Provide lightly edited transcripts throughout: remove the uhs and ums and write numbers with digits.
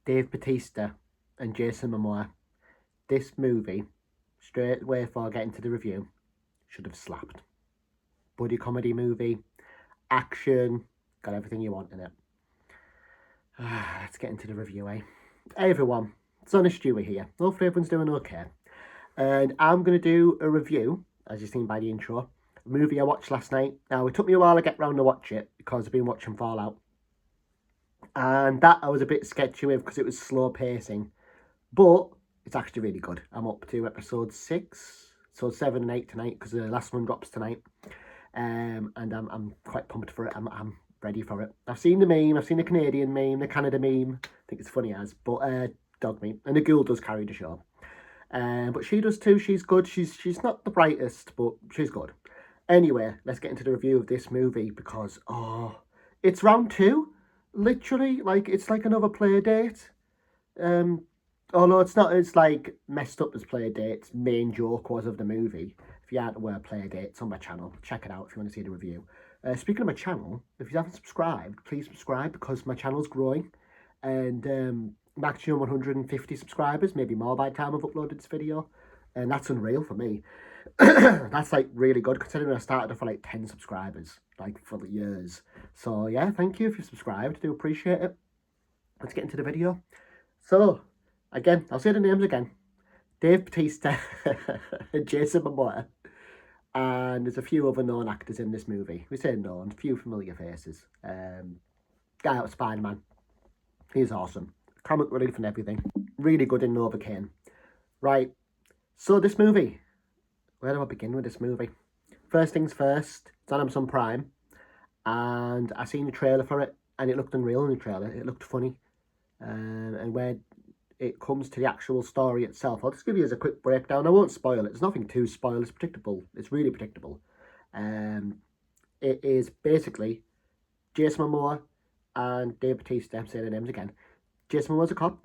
Dave Bautista and Jason Momoa. This movie, straight away before getting to the review, should have slapped. Buddy comedy movie, action, got everything you want in it. Let's get into the review, eh? Hey everyone, it's Honest Stewie here. Hopefully everyone's doing okay. And I'm going to do a review, as you've seen by the intro, a movie I watched last night. Now, it took me a while to get round to watch it because I've been watching Fallout. And that I was a bit sketchy with because it was slow pacing. But it's actually really good. I'm up to episode 6, so 7 and 8 tonight because the last one drops tonight. And I'm quite pumped for it. I'm ready for it. I've seen the meme, I've seen the Canadian meme, the Canada meme. I think it's funny as, but dog meme. And the girl does carry the show. But she does too. She's good. She's not the brightest, but she's good. Anyway, let's get into the review of this movie because, it's round 2. Literally, like, it's like another play date. Although it's not as, like, messed up as play date's main joke was of the movie. If you aren't aware of play date, it's on my channel. Check it out if you want to see the review. Speaking of my channel, if you haven't subscribed, please subscribe because my channel's growing. And maximum 150 subscribers, maybe more by the time I've uploaded this video. And that's unreal for me. That's like really good considering I started off for like 10 subscribers, like for the years. So yeah, thank you if you've subscribed. I do appreciate it. Let's get into the video. So, again, I'll say the names again. Dave Bautista and Jason Momoa. And there's a few other known actors in this movie. We say known, a few familiar faces. Guy out of Spider-Man. He's awesome. Comic relief and everything. Really good in Novocaine. Right. So this movie. Where do I begin with this movie? First things first. It's on Amazon Prime. And I seen the trailer for it. And it looked unreal in the trailer. It looked funny. And where it comes to the actual story itself, I'll just give you as a quick breakdown. I won't spoil it. There's nothing to spoil. It's predictable. It's really predictable. It is basically Jason Momoa and Dave Bautista. I'm saying their names again. Jason Momoa's a cop,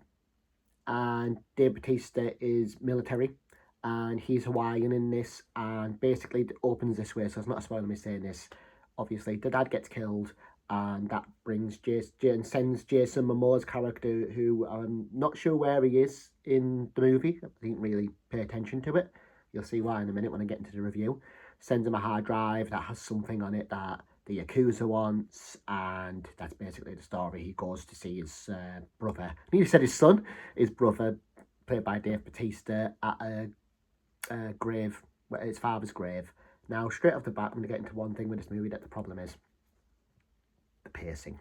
and Dave Bautista is military, and he's Hawaiian in this, and basically it opens this way, so it's not a spoiler me saying this. Obviously, the dad gets killed, and that brings sends Jason Momoa's character, who I'm not sure where he is in the movie. I didn't really pay attention to it. You'll see why in a minute when I get into the review. Sends him a hard drive that has something on it that the Yakuza wants, and that's basically the story. He goes to see his brother. I think he said his son, his brother, played by Dave Bautista, at a grave, his father's grave. Now, straight off the bat, I'm going to get into one thing with this movie that the problem is. The pacing.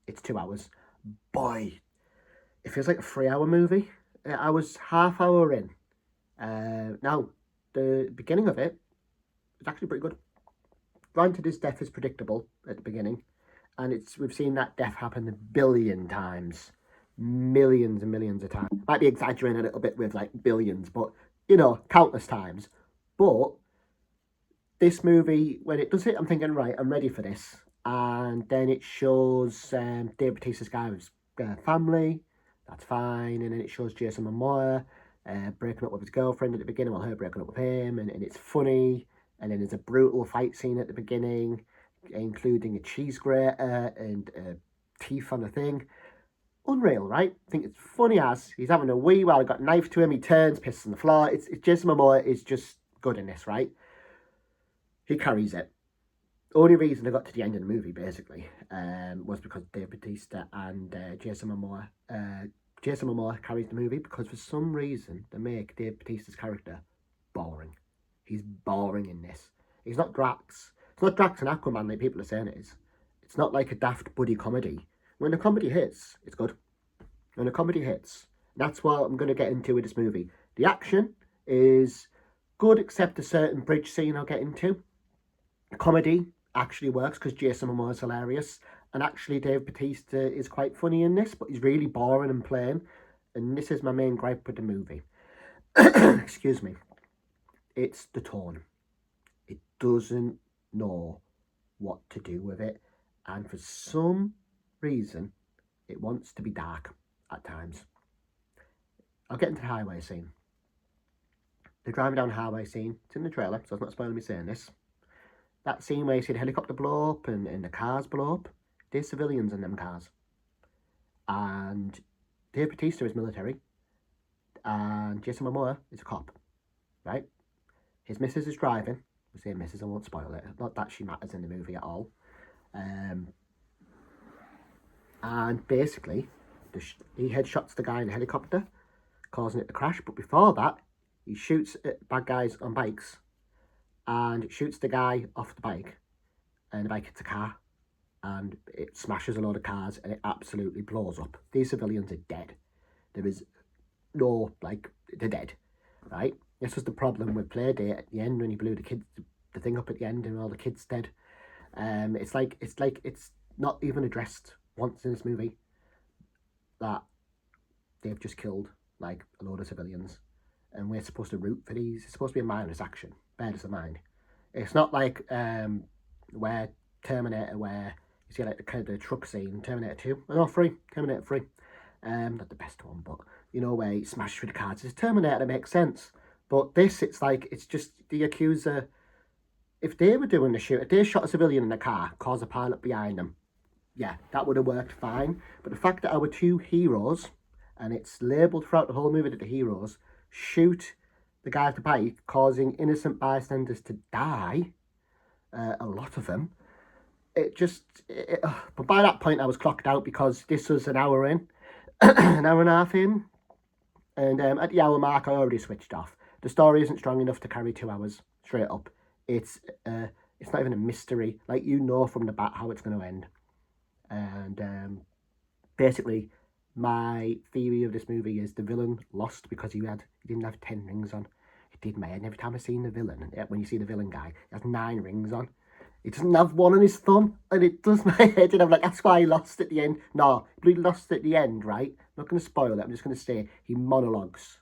It's 2 hours. Boy, it feels like a 3-hour movie. I was half hour in. Now, the beginning of it is actually pretty good. Granted, his death is predictable at the beginning, and we've seen that death happen a billion times. Millions and millions of times. Might be exaggerating a little bit with like billions, but, you know, countless times. But this movie, when it does it, I'm thinking, right, I'm ready for this. And then it shows Dave Bautista's guy's family. That's fine. And then it shows Jason Momoa breaking up with his girlfriend at the beginning, while her breaking up with him. And it's funny. And then there's a brutal fight scene at the beginning, including a cheese grater and teeth on a thing. Unreal, right? I think it's funny as he's having a wee while he got a knife to him. He turns, pisses on the floor. It's Jason Momoa is just good in this, right? He carries it. Only reason I got to the end of the movie, basically, was because Dave Bautista and Jason Momoa. Jason Momoa carries the movie because for some reason they make Dave Bautista's character boring. He's boring in this. He's not Drax. It's not Drax and Aquaman like people are saying it is. It's not like a daft buddy comedy. When the comedy hits, it's good. When the comedy hits, that's what I'm going to get into with this movie. The action is good except a certain bridge scene I'll get into. The comedy actually works because Jason Momoa is hilarious. And actually Dave Bautista is quite funny in this, but he's really boring and plain. And this is my main gripe with the movie. Excuse me. It's the tone. It doesn't know what to do with it. And for some reason, it wants to be dark at times. I'll get into the highway scene. They're driving down the highway scene. It's in the trailer, so it's not spoiling me saying this. That scene where you see the helicopter blow up and the cars blow up. There's civilians in them cars. And Dave Bautista is military, and Jason Momoa is a cop, right? His missus is driving. We say missus, I won't spoil it. Not that she matters in the movie at all. And basically, he headshots the guy in the helicopter, causing it to crash. But before that, he shoots at bad guys on bikes and shoots the guy off the bike. And the bike hits a car and it smashes a load of cars and it absolutely blows up. These civilians are dead. There is no, they're dead, right? This was the problem with Playdate at the end when he blew the thing up at the end and all the kids dead. It's not even addressed once in this movie that they've just killed a load of civilians, and we're supposed to root for these. It's supposed to be a mindless action. Bear this in mind. It's not like where Terminator, where you see the truck scene, Terminator 2, no, 3, Terminator 3. Not the best one, but where he smashes through the cars. It's Terminator, that makes sense. But this, it's just the accuser. If they were doing the shoot, if they shot a civilian in a car, caused a pilot behind them, yeah, that would have worked fine. But the fact that our two heroes, and it's labelled throughout the whole movie that the heroes shoot the guy with the bike, causing innocent bystanders to die, a lot of them, but by that point I was clocked out because this was an hour in, an hour and a half in, and at the hour mark I already switched off. The story isn't strong enough to carry 2 hours, straight up. It's not even a mystery, from the bat how it's going to end. And basically, my theory of this movie is the villain lost because he didn't have 10 rings on. It did my head. And every time I seen the villain, when you see the villain guy, he has 9 rings on. He doesn't have one on his thumb, and it does my head. And I'm like, that's why he lost at the end. No, he lost at the end, right? I'm not going to spoil it. I'm just going to say he monologues,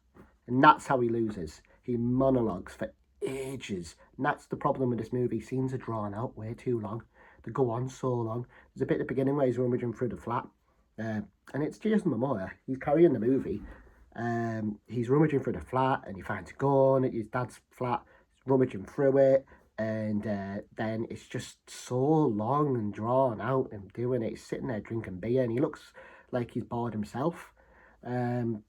and that's how he loses. He monologues for ages, and that's the problem with this movie. Scenes are drawn out way too long. They go on so long. There's a bit at the beginning where he's rummaging through the flat, and it's Jason Momoa. He's carrying the movie. He's rummaging through the flat, and he finds a gun at his dad's flat. He's rummaging through it, and then it's just so long and drawn out and doing it. He's sitting there drinking beer, and he looks like he's bored himself. I'm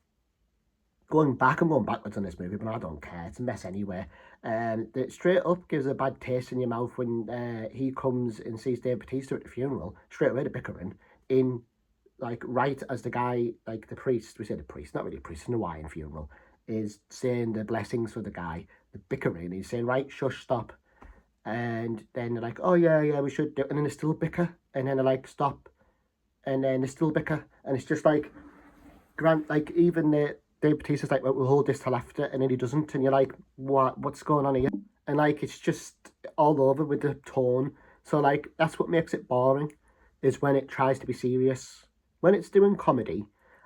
going backwards on this movie, but I don't care. It's a mess anyway. It straight up gives a bad taste in your mouth when he comes and sees Dave Bautista at the funeral. Straight away, the bickering in, right as the guy, the priest, we say the priest, not really a priest, an Hawaiian funeral, is saying the blessings for the guy. The bickering, he's saying, right, shush, stop. And then they're like, oh yeah, we should do it. And then they still bicker. And then they're like, stop. And then they still bicker. And it's just even Dave Bautista's like, well, we'll hold this till after, and then he doesn't, and you're like, what's going on here? And it's just all over with the tone. So that's what makes it boring, is when it tries to be serious. When it's doing comedy,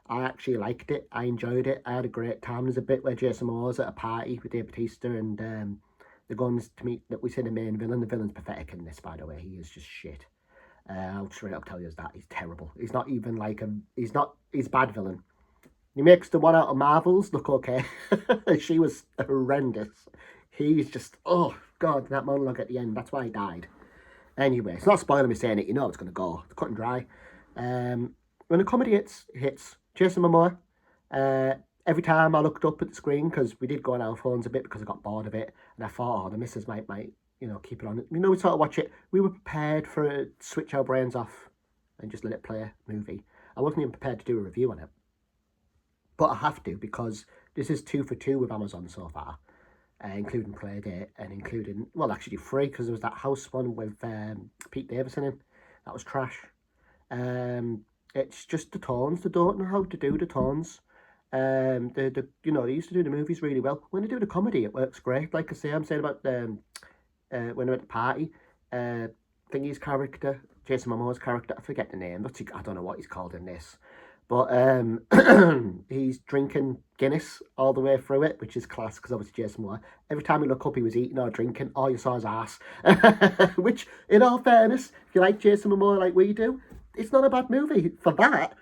I actually liked it. I enjoyed it. I had a great time. There's a bit where Jason Momoa's at a party with Dave Bautista, and they're going to meet, that we say, the main villain. The villain's pathetic in this, by the way. He is just shit. I'll straight up tell you that. He's terrible. He's not even he's a bad villain. He makes the one out of Marvel's look okay. She was horrendous. He's just, oh, God, that monologue at the end. That's why he died. Anyway, it's not spoiling me saying it. You know it's going to go. It's cut and dry. When the comedy hits Jason Momoa, every time I looked up at the screen, because we did go on our phones a bit because I got bored of it, and I thought, oh, the missus might keep it on. We sort of watch it. We were prepared for switch our brains off and just let it play a movie. I wasn't even prepared to do a review on it. But I have to, because this is 2 for 2 with Amazon so far, including Playdate and including, well, actually 3, because there was that house one with Pete Davidson in. That was trash. It's just the tones. They don't know how to do the tones. They used to do the movies really well. When they do the comedy, it works great. Like I say, I'm saying about when they're at the party, Thingy's character, Jason Momoa's character, I forget the name. I don't know what he's called in this. But he's drinking Guinness all the way through it, which is class, because obviously Jason Momoa, every time you look up he was eating or drinking, all you saw his ass. Which, in all fairness, if you like Jason Momoa like we do, it's not a bad movie. For that,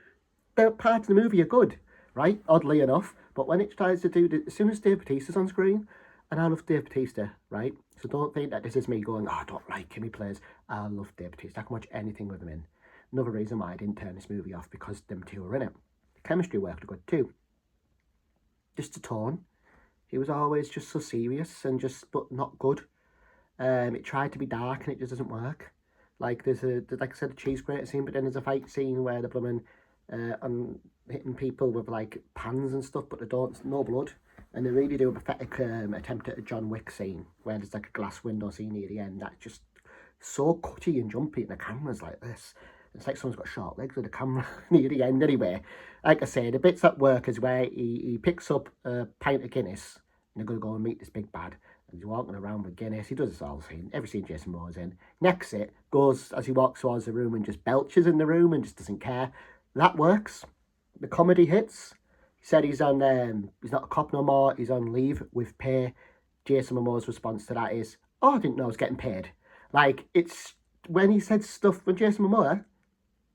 the parts of the movie are good, right? Oddly enough. But when it tries to do, as soon as Dave Bautista's on screen, and I love Dave Bautista, right? So don't think that this is me going, oh, I don't like him, he plays. I love Dave Bautista. I can watch anything with him in. Another reason why I didn't turn this movie off, because them two are in it. The chemistry worked good too. Just the tone. He was always just so serious and just, but not good. It tried to be dark and it just doesn't work. Like there's like I said, a cheese grater scene, but then there's a fight scene where the blooming hitting people with like pans and stuff, but they don't, no blood. And they really do a pathetic attempt at a John Wick scene where there's like a glass window scene near the end that's just so cutty and jumpy, and the camera's like this. It's like someone's got short legs with the camera near the end anyway. Like I say, the bits that work is where he picks up a pint of Guinness and they're going to go and meet this big bad. And he's walking around with Guinness. He does this all scene. Every scene Jason Moore's in. Next it goes as he walks towards the room and just belches in the room and just doesn't care. That works. The comedy hits. He said he's on he's not a cop no more, he's on leave with pay. Jason Momoa's response to that is, oh, I didn't know I was getting paid. Like, it's when he said stuff with Jason Momoa,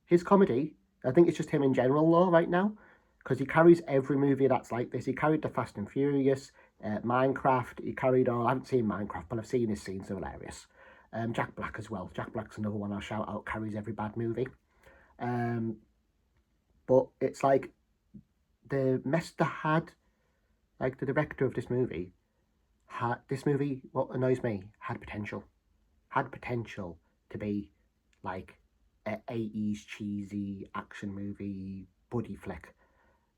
his comedy, I think it's just him in general though right now, because he carries every movie that's like this. He carried the Fast and Furious, Minecraft, he carried all, I haven't seen Minecraft, but I've seen his scenes, they're hilarious. Jack Black as well. Jack Black's another one I'll shout out, carries every bad movie. But it's like, the mess they had, like the director of this movie, what annoys me, had potential to be like an 80s cheesy action movie buddy flick,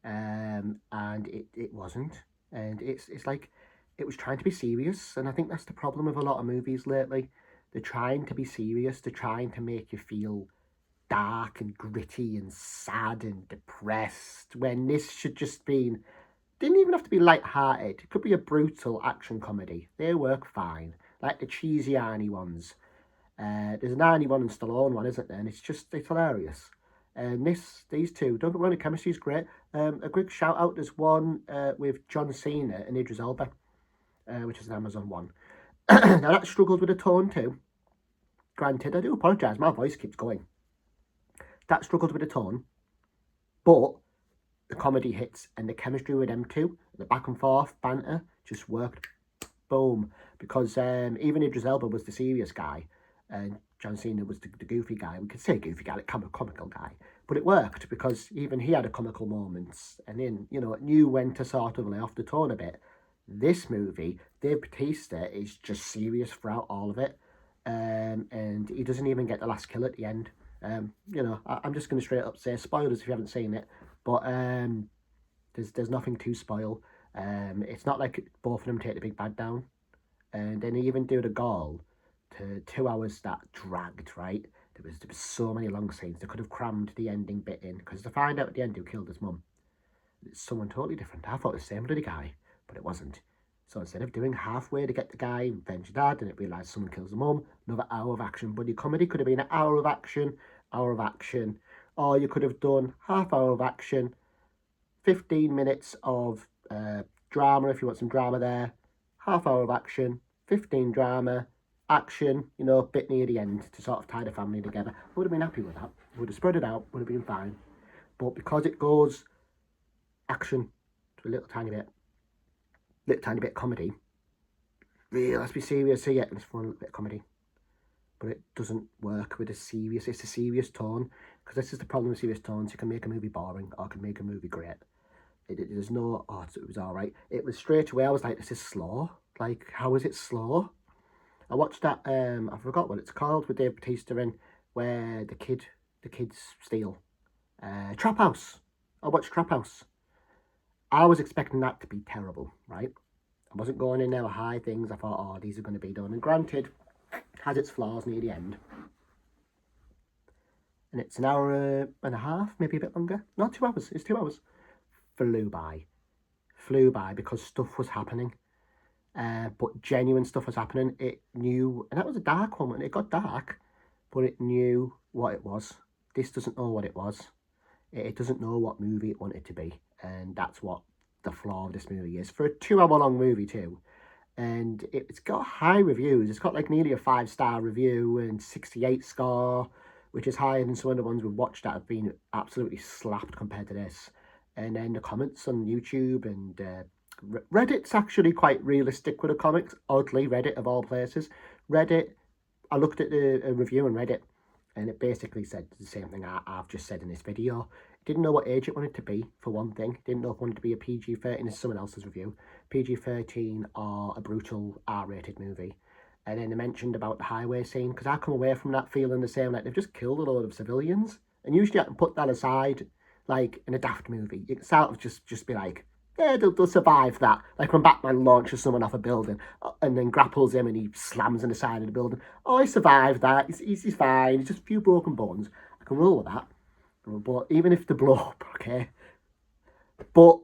and it wasn't, and it's like it was trying to be serious, and I think that's the problem with a lot of movies lately. They're trying to be serious, they're trying to make you feel dark and gritty and sad and depressed, when this should just be, didn't even have to be light-hearted. It could be a brutal action comedy. They work fine, like the cheesy Arnie ones. There's an Arnie one and Stallone one, isn't there? And it's hilarious. And these two, don't get me wrong, the chemistry's great. A quick shout out, there's one with John Cena and Idris Elba, which is an Amazon one. Now that struggled with the tone too. Granted, I do apologise, my voice keeps going. That struggled with the tone, but the comedy hits and the chemistry with them two, the back and forth banter, just worked. Boom. Because even Idris Elba was the serious guy, and John Cena was the goofy guy. We could say goofy guy, like comical guy. But it worked because even he had a comical moments, and then, you know, it knew when to sort of lay off the tone a bit. This movie, Dave Bautista is just serious throughout all of it. And he doesn't even get the last kill at the end. You know, I'm just going to straight up say spoilers if you haven't seen it, but there's nothing to spoil. It's not like both of them take the big bad down, and then they even do the goal to 2 hours that dragged, right? There was so many long scenes. They could have crammed the ending bit in, because to find out at the end who killed his mum, it's someone totally different. I thought it was the same bloody guy, but it wasn't. So instead of doing halfway to get the guy, avenge dad, and it realised someone kills the mum, another hour of action. Buddy comedy could have been an hour of action, or you could have done half hour of action, 15 minutes of drama if you want some drama there, half hour of action, 15 drama, action, you know, bit near the end to sort of tie the family together. I would have been happy with that. Would have spread it out, would have been fine. But because it goes action to a little tiny bit comedy, really, let's be serious here, and it's fun, a little bit of comedy. But it doesn't work with it's a serious tone, because this is the problem with serious tones. You can make a movie boring, or you can make a movie great. There's no, it was alright. It was straight away, I was like, this is slow. Like, how is it slow? I watched that, I forgot what it's called, with Dave Bautista in, where the kids steal. Trap House. I watched Trap House. I was expecting that to be terrible, right? I wasn't going in there with high things. I thought, oh, these are going to be done. And granted, has its flaws near the end. And it's an hour and a half, maybe a bit longer. Not 2 hours, it's 2 hours. Flew by because stuff was happening. But genuine stuff was happening. It knew, and that was a dark one, and it got dark, but it knew what it was. This doesn't know what it was. It doesn't know what movie it wanted to be. And that's what the flaw of this movie is. For a 2 hour long movie too. And it's got high reviews. It's got like nearly a 5-star review and 68 score, which is higher than some of the ones we've watched that have been absolutely slapped compared to this. And then the comments on YouTube and Reddit's actually quite realistic with the comics. Oddly, Reddit of all places. Reddit, I looked at a review on Reddit, and it basically said the same thing I've just said in this video. Didn't know what age it wanted to be, for one thing. Didn't know if it wanted to be a PG-13. This is someone else's review. PG-13 or a brutal R-rated movie. And then they mentioned about the highway scene, because I come away from that feeling the same, like they've just killed a load of civilians. And usually I can put that aside, like in a daft movie. You can sort of just be like, yeah, they'll survive that. Like when Batman launches someone off a building and then grapples him and he slams in the side of the building. Oh, he survived that. He's fine. He's just a few broken bones. I can roll with that. But even if they blow up, okay. But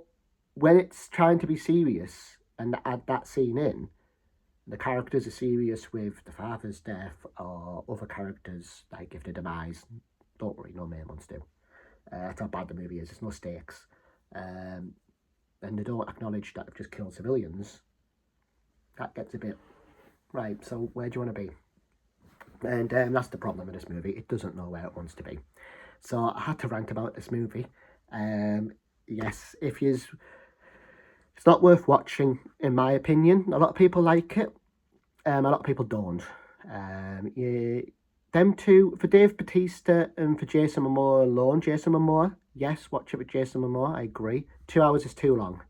when it's trying to be serious and add that scene in, the characters are serious with the father's death or other characters, like if the demise, don't worry, no main ones do. That's how bad the movie is. There's no stakes. And they don't acknowledge that they've just killed civilians. That gets a bit, right, so where do you want to be? And that's the problem with this movie. It doesn't know where it wants to be. So I had to rant about this movie. Yes, it's not worth watching, in my opinion. A lot of people like it. A lot of people don't. Them two, for Dave Bautista and for Jason Momoa alone, Jason Momoa, yes, watch it with Jason Momoa, I agree. 2 hours is too long.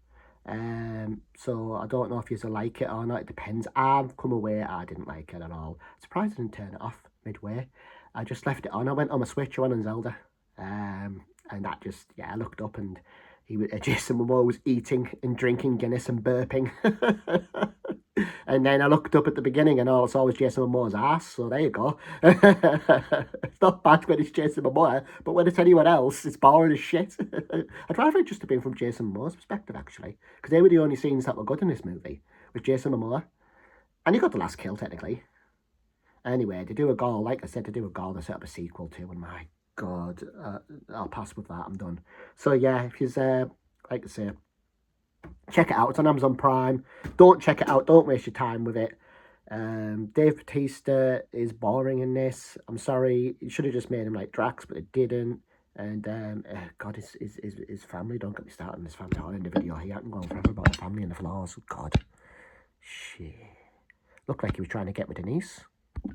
So I don't know if you like it or not, it depends. I've come away, I didn't like it at all. Surprised I didn't turn it off midway. I just left it on. I went on my Switch, I went on Zelda. And that just, yeah, I looked up and Jason Momoa was eating and drinking Guinness and burping. And then I looked up at the beginning and all I saw was Jason Momoa's ass, so there you go. It's not bad when it's Jason Momoa, but when it's anyone else, it's boring as shit. I'd rather it just have been from Jason Momoa's perspective, actually, because they were the only scenes that were good in this movie, with Jason Momoa. And he got the last kill, technically. Anyway, to do a goal, like I said, to do a goal, they set up a sequel to, and my God, I'll pass with that, I'm done. So yeah, if you's, like I say, check it out. It's on Amazon Prime. Don't check it out. Don't waste your time with it. Dave Bautista is boring in this. I'm sorry. You should have just made him like Drax, but it didn't. And God, his family. Don't get me started on his family. I'll end the video here. I can go on forever about the family and the flaws. God, shit. Looked like he was trying to get with Denise.